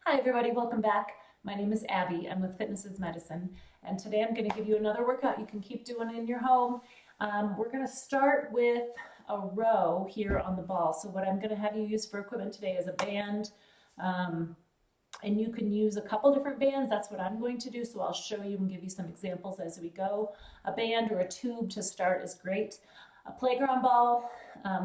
Hi everybody, welcome back. My name is Abby. I'm with Fitness is Medicine, and today I'm going to give you another workout you can keep doing in your home. We're going to start with a row here on the ball. So what I'm going to have you use for equipment today is a band, and you can use a couple different bands. That's what I'm going to do, so I'll show you and give you some examples as we go. A band or a tube to start is great. A playground ball,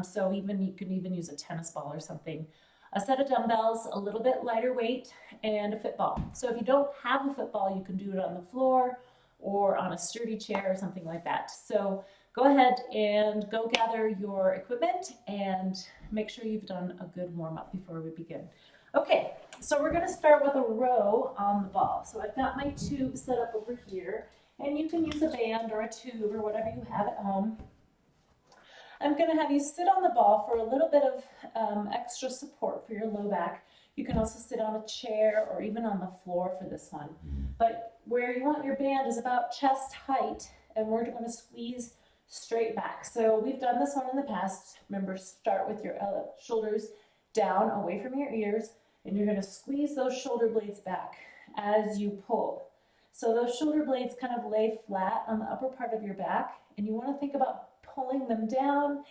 so you can even use a tennis ball or something. A set of dumbbells, a little bit lighter weight, and a football. So if you don't have a football, you can do it on the floor or on a sturdy chair or something like that. So go ahead and go gather your equipment and make sure you've done a good warm-up before we begin. Okay, so we're going to start with a row on the ball. So I've got my tube set up over here, and you can use a band or a tube or whatever you have at home. I'm going to have you sit on the ball for a little bit of extra support for your low back. You can also sit on a chair or even on the floor for this one. But where you want your band is about chest height, and we're going to squeeze straight back. So we've done this one in the past. Remember, start with your shoulders down away from your ears, and you're going to squeeze those shoulder blades back as you pull. So those shoulder blades kind of lay flat on the upper part of your back, and you want to think about pulling them down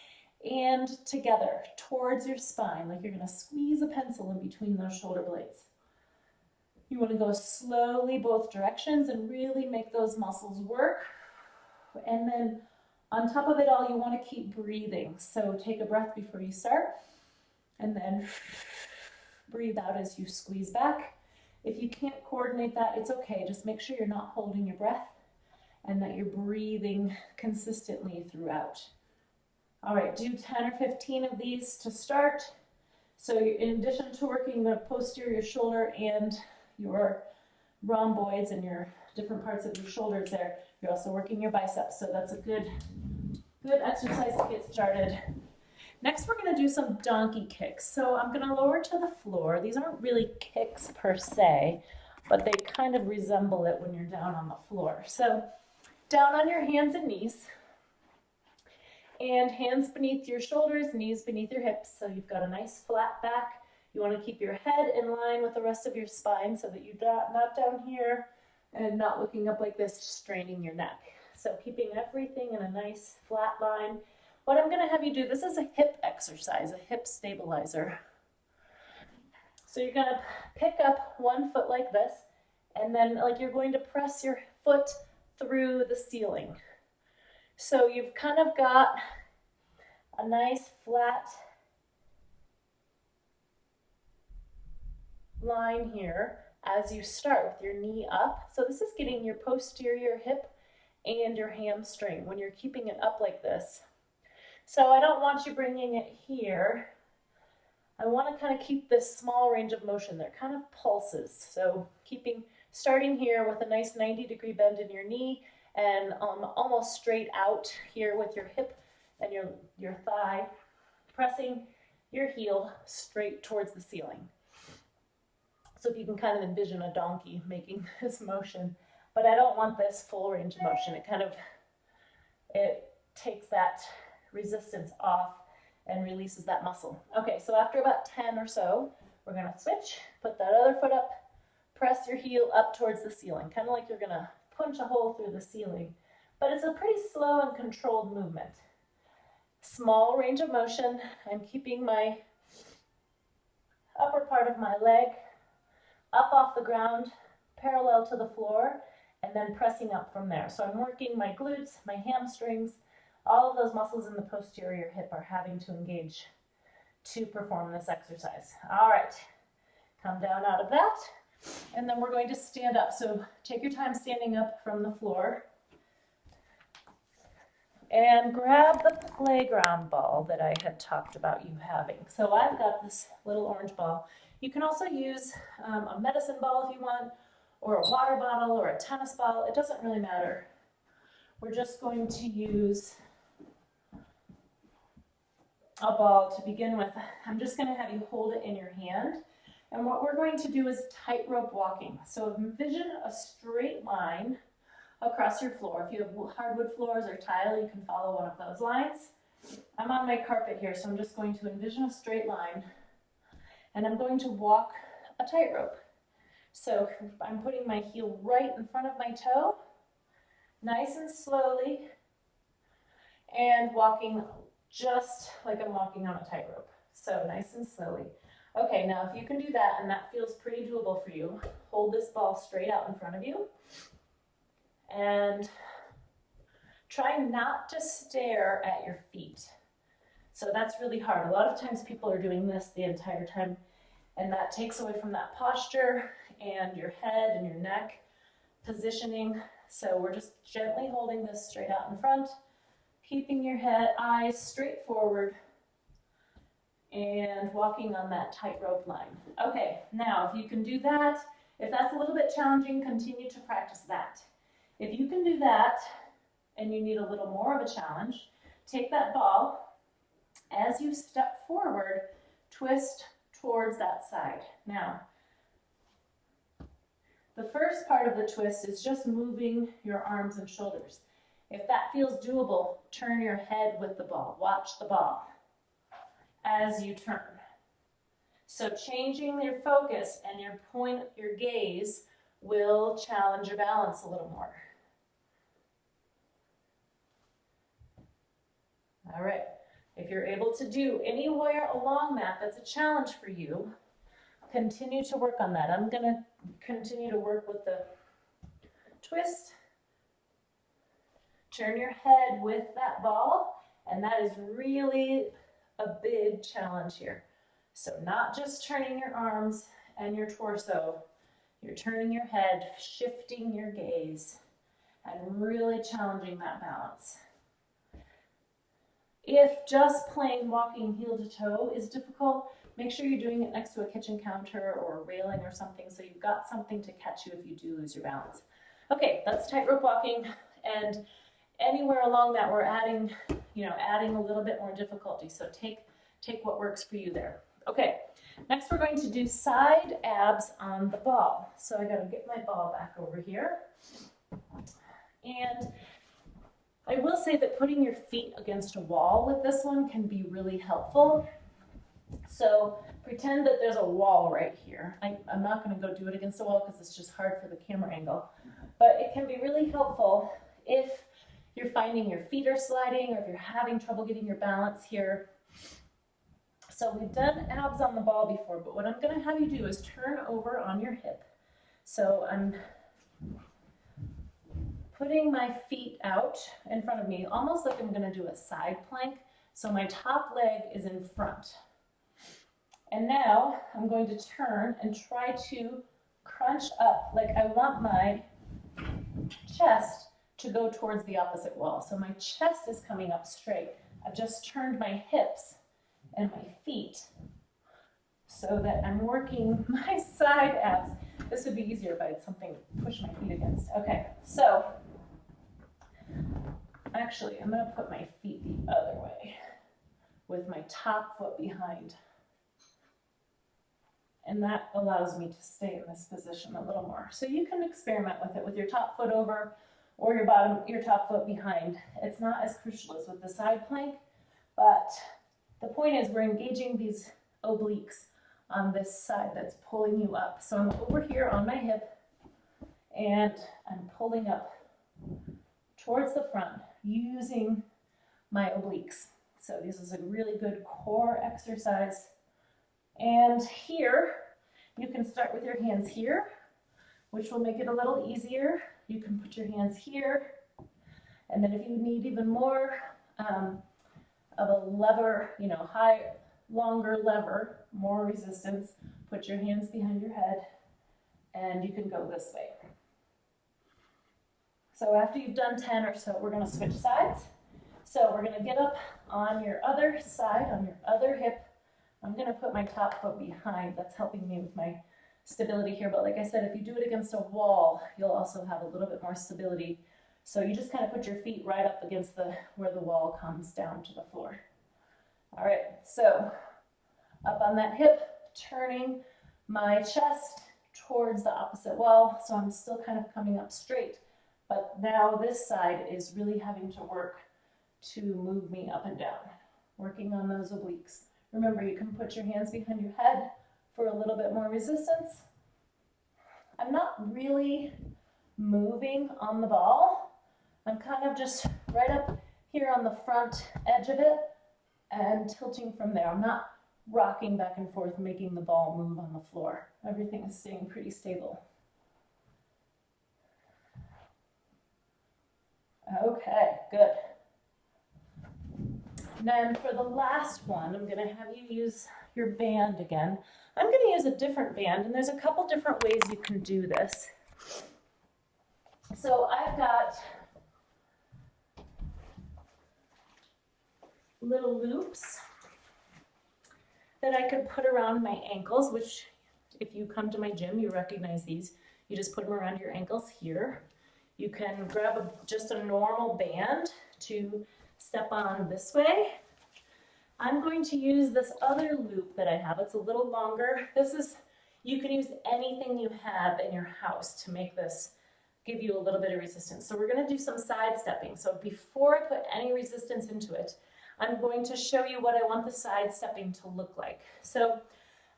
and together towards your spine, like you're going to squeeze a pencil in between those shoulder blades. You want to go slowly both directions and really make those muscles work. And then on top of it all, you want to keep breathing. So take a breath before you start, and then breathe out as you squeeze back. If you can't coordinate that, it's okay. Just make sure you're not holding your breath and that you're breathing consistently throughout. All right, do 10 or 15 of these to start. So in addition to working the posterior shoulder and your rhomboids and your different parts of your shoulders there, you're also working your biceps. So that's a good exercise to get started. Next, we're going to do some donkey kicks. So I'm going to lower to the floor. These aren't really kicks per se, but they kind of resemble it when you're down on the floor. So down on your hands and knees, and hands beneath your shoulders, knees beneath your hips, so you've got a nice flat back. You want to keep your head in line with the rest of your spine so that you're not down here and not looking up like this, straining your neck. So keeping everything in a nice flat line. What I'm going to have you do, this is a hip exercise, a hip stabilizer. So you're going to pick up one foot like this, and then like you're going to press your foot through the ceiling. So you've kind of got a nice flat line here as you start with your knee up. So this is getting your posterior hip and your hamstring when you're keeping it up like this. So I don't want you bringing it here. I want to kind of keep this small range of motion. They're kind of pulses. So starting here with a nice 90-degree bend in your knee and almost straight out here with your hip and your thigh, pressing your heel straight towards the ceiling. So if you can kind of envision a donkey making this motion, but I don't want this full range of motion. It takes that resistance off and releases that muscle. Okay, so after about 10 or so, we're going to switch, put that other foot up, press your heel up towards the ceiling, kind of like you're going to punch a hole through the ceiling, but it's a pretty slow and controlled movement. Small range of motion. I'm keeping my upper part of my leg up off the ground, parallel to the floor, and then pressing up from there. So I'm working my glutes, my hamstrings, all of those muscles in the posterior hip are having to engage to perform this exercise. All right, come down out of that, and then we're going to stand up. So take your time standing up from the floor, and grab the playground ball that I had talked about you having. So I've got this little orange ball. You can also use a medicine ball if you want, or a water bottle, or a tennis ball. It doesn't really matter. We're just going to use a ball to begin with. I'm just going to have you hold it in your hand. And what we're going to do is tightrope walking. So envision a straight line across your floor. If you have hardwood floors or tile, you can follow one of those lines. I'm on my carpet here, so I'm just going to envision a straight line, and I'm going to walk a tightrope. So I'm putting my heel right in front of my toe, nice and slowly, and walking just like I'm walking on a tightrope. So nice and slowly. Okay, now if you can do that and that feels pretty doable for you, hold this ball straight out in front of you and try not to stare at your feet. So that's really hard. A lot of times people are doing this the entire time and that takes away from that posture and your head and your neck positioning. So we're just gently holding this straight out in front, keeping your head, eyes straight forward, and walking on that tightrope line. Okay, now if you can do that, if that's a little bit challenging, continue to practice that. If you can do that and you need a little more of a challenge, take that ball, as you step forward, twist towards that side. Now, the first part of the twist is just moving your arms and shoulders. If that feels doable, turn your head with the ball. Watch the ball as you turn. So changing your focus and your gaze will challenge your balance a little more. All right, if you're able to do anywhere along that that's a challenge for you, continue to work on that. I'm gonna continue to work with the twist. Turn your head with that ball, and that is really a big challenge here. So not just turning your arms and your torso, you're turning your head, shifting your gaze, and really challenging that balance. If just plain walking heel to toe is difficult, make sure you're doing it next to a kitchen counter or a railing or something so you've got something to catch you if you do lose your balance. Okay, that's tightrope walking, and anywhere along that we're adding a little bit more difficulty. So take what works for you there. Okay, next we're going to do side abs on the ball. So I gotta get my ball back over here. And I will say that putting your feet against a wall with this one can be really helpful. So pretend that there's a wall right here. I'm not going to go do it against a wall because it's just hard for the camera angle. But it can be really helpful if you're finding your feet are sliding or if you're having trouble getting your balance here. So we've done abs on the ball before, but what I'm going to have you do is turn over on your hip. So I'm putting my feet out in front of me, almost like I'm going to do a side plank. So my top leg is in front. And now I'm going to turn and try to crunch up, like I want my chest to go towards the opposite wall. So my chest is coming up straight. I've just turned my hips and my feet so that I'm working my side abs. This would be easier if I had something to push my feet against. Okay, so actually I'm going to put my feet the other way with my top foot behind. And that allows me to stay in this position a little more. So you can experiment with it with your top foot over or your top foot behind. It's not as crucial as with the side plank, but the point is we're engaging these obliques on this side that's pulling you up. So I'm over here on my hip and I'm pulling up towards the front using my obliques. So this is a really good core exercise. And here, you can start with your hands here, which will make it a little easier. You can put your hands here. And then if you need even more of a lever, longer lever, more resistance, put your hands behind your head and you can go this way. So after you've done 10 or so, we're gonna switch sides. So we're gonna get up on your other side, on your other hip. I'm going to put my top foot behind. That's helping me with my stability here. But like I said, if you do it against a wall, you'll also have a little bit more stability. So you just kind of put your feet right up against where the wall comes down to the floor. All right, so up on that hip, turning my chest towards the opposite wall. So I'm still kind of coming up straight. But now this side is really having to work to move me up and down, working on those obliques. Remember, you can put your hands behind your head for a little bit more resistance. I'm not really moving on the ball. I'm kind of just right up here on the front edge of it and tilting from there. I'm not rocking back and forth, making the ball move on the floor. Everything is staying pretty stable. Okay, good. And then for the last one, I'm going to have you use your band again. I'm going to use a different band, and there's a couple different ways you can do this. So I've got little loops that I could put around my ankles, which if you come to my gym, you recognize these. You just put them around your ankles here. You can grab just a normal band to step on this way. I'm going to use this other loop that I have. It's a little longer. You can use anything you have in your house to make this give you a little bit of resistance. So we're going to do some side stepping. So before I put any resistance into it, I'm going to show you what I want the side stepping to look like. So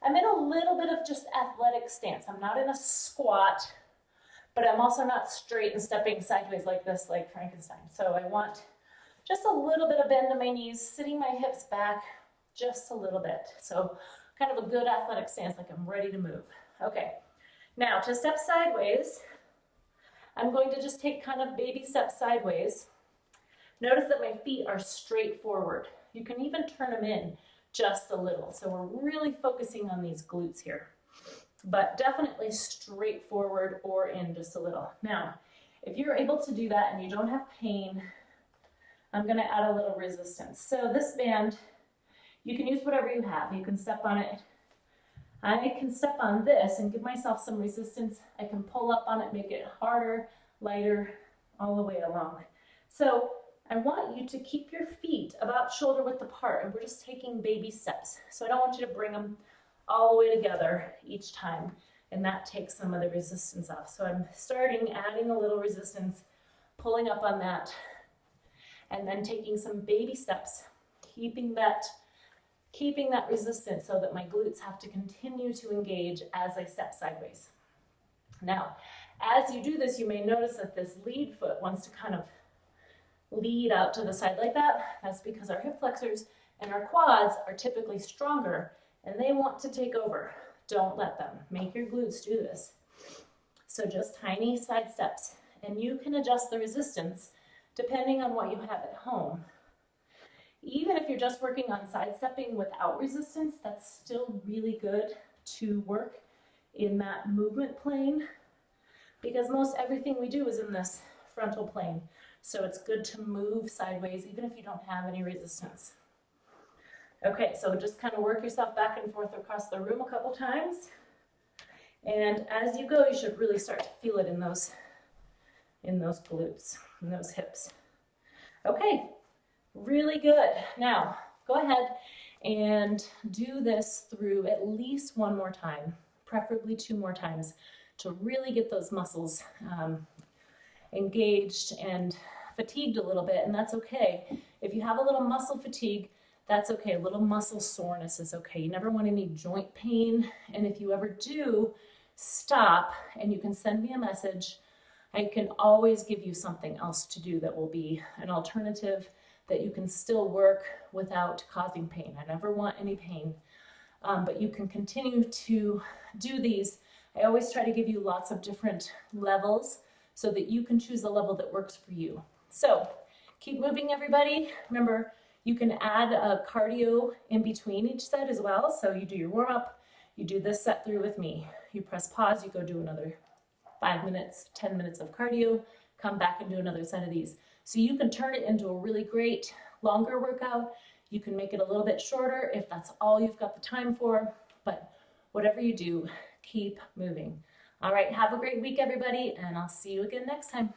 I'm in a little bit of just athletic stance. I'm not in a squat, but I'm also not straight and stepping sideways like this, like Frankenstein. So I want just a little bit of bend in my knees, sitting my hips back just a little bit. So kind of a good athletic stance, like I'm ready to move. Okay, now to step sideways, I'm going to just take kind of baby steps sideways. Notice that my feet are straight forward. You can even turn them in just a little. So we're really focusing on these glutes here, but definitely straight forward or in just a little. Now, if you're able to do that and you don't have pain, I'm going to add a little resistance. So this band, you can use whatever you have. You can step on it. I can step on this and give myself some resistance. I can pull up on it, make it harder, lighter, all the way along. So I want you to keep your feet about shoulder width apart, and we're just taking baby steps. So I don't want you to bring them all the way together each time, and that takes some of the resistance off. So I'm starting, adding a little resistance, pulling up on that, and then taking some baby steps, keeping that resistance so that my glutes have to continue to engage as I step sideways. Now, as you do this, you may notice that this lead foot wants to kind of lead out to the side like that. That's because our hip flexors and our quads are typically stronger and they want to take over. Don't let them. Make your glutes do this. So just tiny side steps, and you can adjust the resistance depending on what you have at home. Even if you're just working on side stepping without resistance, that's still really good to work in that movement plane, because most everything we do is in this frontal plane. So it's good to move sideways even if you don't have any resistance. Okay, so just kind of work yourself back and forth across the room a couple times. And as you go, you should really start to feel it in those glutes, in those hips. Okay, really good. Now, go ahead and do this through at least one more time, preferably 2 more times, to really get those muscles engaged and fatigued a little bit, and that's okay. If you have a little muscle fatigue, that's okay. A little muscle soreness is okay. You never want any joint pain, and if you ever do, stop, and you can send me a message. I can always give you something else to do that will be an alternative that you can still work without causing pain. I never want any pain, but you can continue to do these. I always try to give you lots of different levels so that you can choose a level that works for you. So keep moving, everybody. Remember, you can add a cardio in between each set as well. So you do your warm up, you do this set through with me. You press pause, you go do another 5 minutes, 10 minutes of cardio, come back and do another set of these. So you can turn it into a really great longer workout. You can make it a little bit shorter if that's all you've got the time for, but whatever you do, keep moving. All right, have a great week, everybody, and I'll see you again next time.